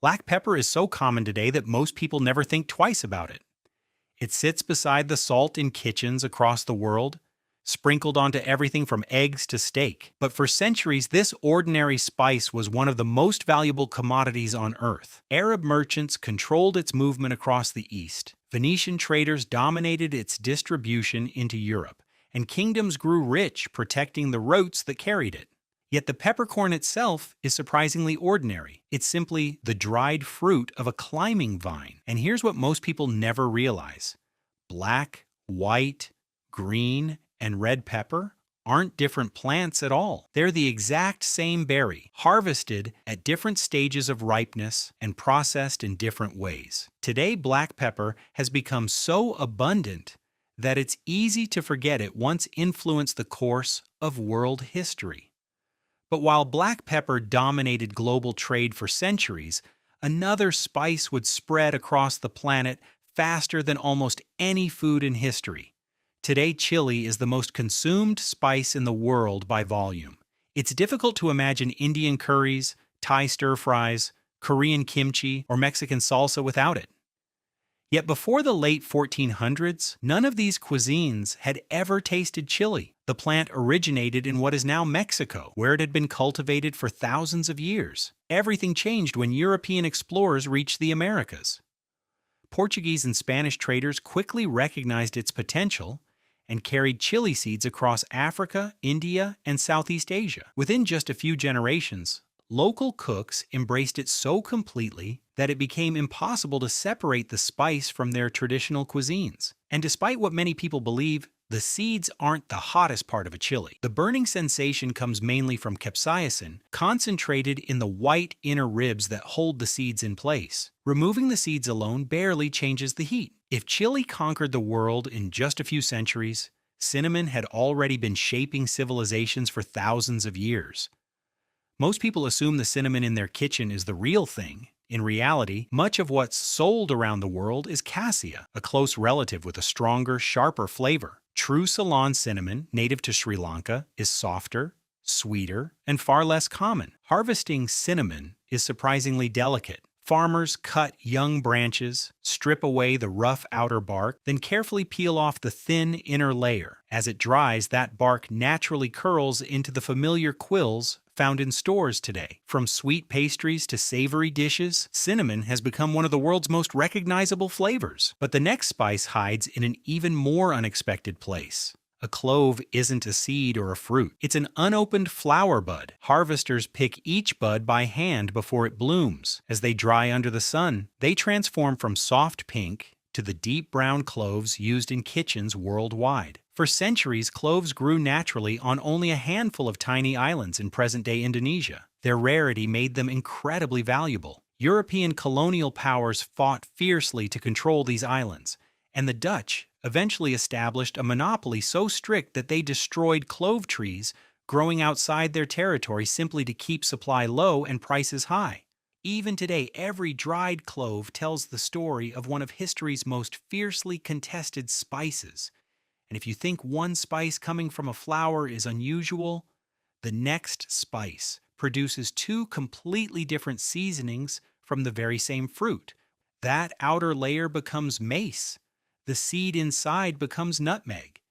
Black pepper is so common today that most people never think twice about it. It sits beside the salt in kitchens across the world, sprinkled onto everything from eggs to steak. But for centuries, this ordinary spice was one of the most valuable commodities on earth. Arab merchants controlled its movement across the East. Venetian traders dominated its distribution into Europe, and kingdoms grew rich protecting the routes that carried it. Yet the peppercorn itself is surprisingly ordinary. It's simply the dried fruit of a climbing vine. And here's what most people never realize. Black, white, green, and red pepper aren't different plants at all. They're the exact same berry, harvested at different stages of ripeness and processed in different ways. Today, black pepper has become so abundant that it's easy to forget it once influenced the course of world history. But while black pepper dominated global trade for centuries, another spice would spread across the planet faster than almost any food in history. Today, chili is the most consumed spice in the world by volume. It's difficult to imagine Indian curries, Thai stir-fries, Korean kimchi, or Mexican salsa without it. Yet before the late 1400s, none of these cuisines had ever tasted chili. The plant originated in what is now Mexico, where it had been cultivated for thousands of years. Everything changed when European explorers reached the Americas. Portuguese and Spanish traders quickly recognized its potential and carried chili seeds across Africa, India, and Southeast Asia. Within just a few generations, local cooks embraced it so completely that it became impossible to separate the spice from their traditional cuisines. And despite what many people believe, the seeds aren't the hottest part of a chili. The burning sensation comes mainly from capsaicin, concentrated in the white inner ribs that hold the seeds in place. Removing the seeds alone barely changes the heat. If chili conquered the world in just a few centuries, cinnamon had already been shaping civilizations for thousands of years. Most people assume the cinnamon in their kitchen is the real thing. In reality, much of what's sold around the world is cassia, a close relative with a stronger, sharper flavor. True Ceylon cinnamon, native to Sri Lanka, is softer, sweeter, and far less common. Harvesting cinnamon is surprisingly delicate. Farmers cut young branches, strip away the rough outer bark, then carefully peel off the thin inner layer. As it dries, that bark naturally curls into the familiar quills found in stores today. From sweet pastries to savory dishes, cinnamon has become one of the world's most recognizable flavors. But the next spice hides in an even more unexpected place. A clove isn't a seed or a fruit. It's an unopened flower bud. Harvesters pick each bud by hand before it blooms. As they dry under the sun, they transform from soft pink to the deep brown cloves used in kitchens worldwide. For centuries, cloves grew naturally on only a handful of tiny islands in present-day Indonesia. Their rarity made them incredibly valuable. European colonial powers fought fiercely to control these islands, and the Dutch eventually established a monopoly so strict that they destroyed clove trees growing outside their territory simply to keep supply low and prices high. Even today, every dried clove tells the story of one of history's most fiercely contested spices. And if you think one spice coming from a flower is unusual, the next spice produces two completely different seasonings from the very same fruit. That outer layer becomes mace. The seed inside becomes nutmeg.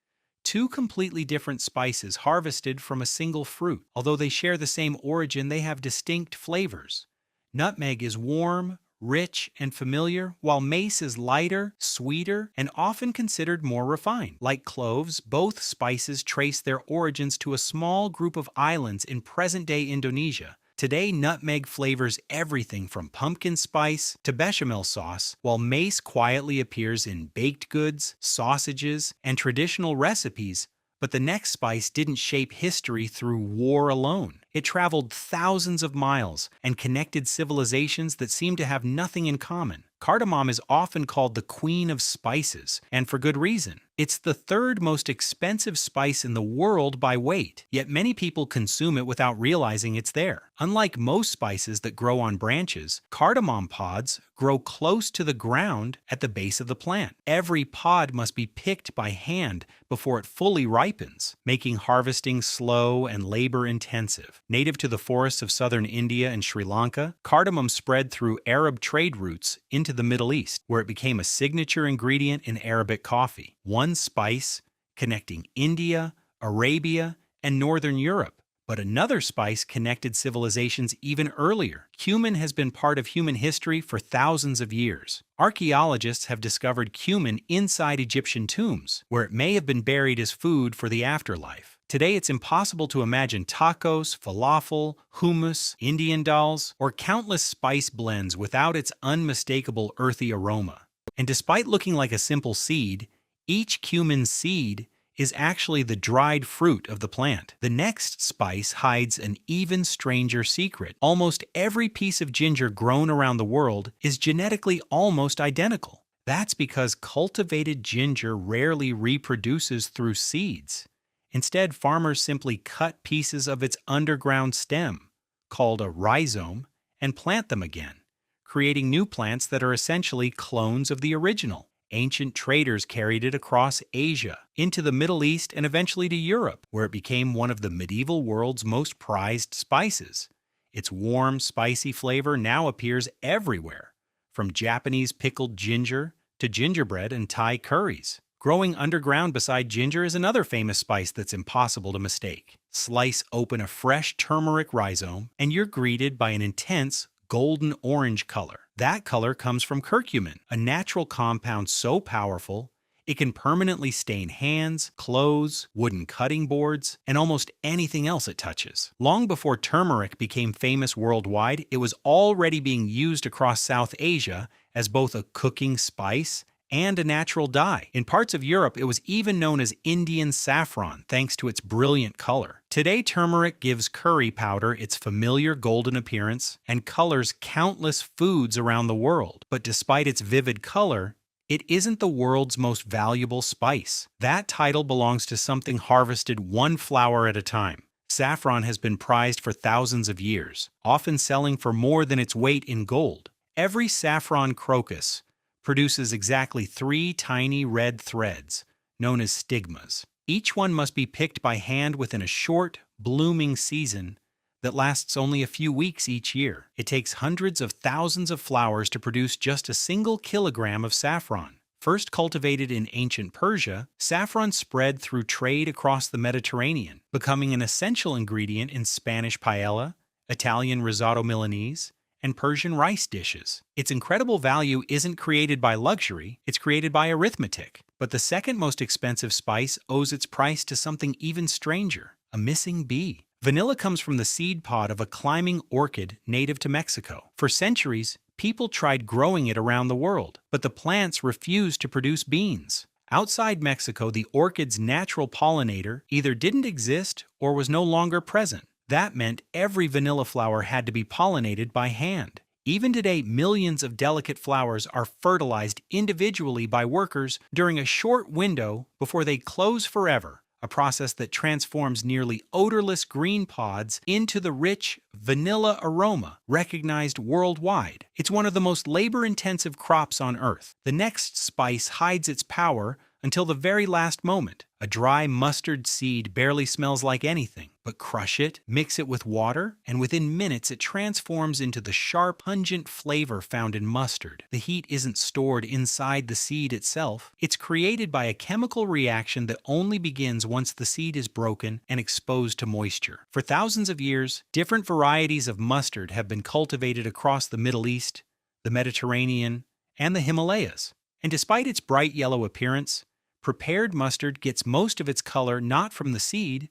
Two completely different spices harvested from a single fruit. Although they share the same origin, they have distinct flavors. Nutmeg is warm, rich, and familiar, while mace is lighter, sweeter, and often considered more refined. Like cloves, both spices trace their origins to a small group of islands in present-day Indonesia. Today, nutmeg flavors everything from pumpkin spice to bechamel sauce, while mace quietly appears in baked goods, sausages, and traditional recipes. But the next spice didn't shape history through war alone. It traveled thousands of miles and connected civilizations that seem to have nothing in common. Cardamom is often called the queen of spices, and for good reason. It's the third most expensive spice in the world by weight, yet many people consume it without realizing it's there. Unlike most spices that grow on branches, cardamom pods grow close to the ground at the base of the plant. Every pod must be picked by hand before it fully ripens, making harvesting slow and labor-intensive. Native to the forests of southern India and Sri Lanka, cardamom spread through Arab trade routes into the Middle East, where it became a signature ingredient in Arabic coffee. One spice connecting India, Arabia, and northern Europe. But another spice connected civilizations even earlier. Cumin has been part of human history for thousands of years. Archaeologists have discovered cumin inside Egyptian tombs, where it may have been buried as food for the afterlife. Today, it's impossible to imagine tacos, falafel, hummus, Indian dals, or countless spice blends without its unmistakable earthy aroma. And despite looking like a simple seed, each cumin seed is actually the dried fruit of the plant. The next spice hides an even stranger secret. Almost every piece of ginger grown around the world is genetically almost identical. That's because cultivated ginger rarely reproduces through seeds. Instead, farmers simply cut pieces of its underground stem, called a rhizome, and plant them again, creating new plants that are essentially clones of the original. Ancient traders carried it across Asia, into the Middle East, and eventually to Europe, where it became one of the medieval world's most prized spices. Its warm, spicy flavor now appears everywhere, from Japanese pickled ginger to gingerbread and Thai curries. Growing underground beside ginger is another famous spice that's impossible to mistake. Slice open a fresh turmeric rhizome, and you're greeted by an intense golden orange color. That color comes from curcumin, a natural compound so powerful it can permanently stain hands, clothes, wooden cutting boards, and almost anything else it touches. Long before turmeric became famous worldwide, it was already being used across South Asia as both a cooking spice and a natural dye. In parts of Europe, it was even known as Indian saffron, thanks to its brilliant color. Today, turmeric gives curry powder its familiar golden appearance and colors countless foods around the world. But despite its vivid color, it isn't the world's most valuable spice. That title belongs to something harvested one flower at a time. Saffron has been prized for thousands of years, often selling for more than its weight in gold. Every saffron crocus produces exactly 3 tiny red threads, known as stigmas. Each one must be picked by hand within a short, blooming season that lasts only a few weeks each year. It takes hundreds of thousands of flowers to produce just a single kilogram of saffron. First cultivated in ancient Persia, saffron spread through trade across the Mediterranean, becoming an essential ingredient in Spanish paella, Italian risotto Milanese, and Persian rice dishes. Its incredible value isn't created by luxury, it's created by arithmetic. But the second most expensive spice owes its price to something even stranger, a missing bee. Vanilla comes from the seed pod of a climbing orchid native to Mexico. For centuries, people tried growing it around the world, but the plants refused to produce beans. Outside Mexico, the orchid's natural pollinator either didn't exist or was no longer present. That meant every vanilla flower had to be pollinated by hand. Even today, millions of delicate flowers are fertilized individually by workers during a short window before they close forever, a process that transforms nearly odorless green pods into the rich vanilla aroma recognized worldwide. It's one of the most labor-intensive crops on Earth. The next spice hides its power until the very last moment. A dry mustard seed barely smells like anything, but crush it, mix it with water, and within minutes it transforms into the sharp, pungent flavor found in mustard. The heat isn't stored inside the seed itself. It's created by a chemical reaction that only begins once the seed is broken and exposed to moisture. For thousands of years, different varieties of mustard have been cultivated across the Middle East, the Mediterranean, and the Himalayas. And despite its bright yellow appearance, prepared mustard gets most of its color not from the seed,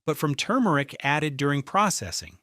but from turmeric added during processing.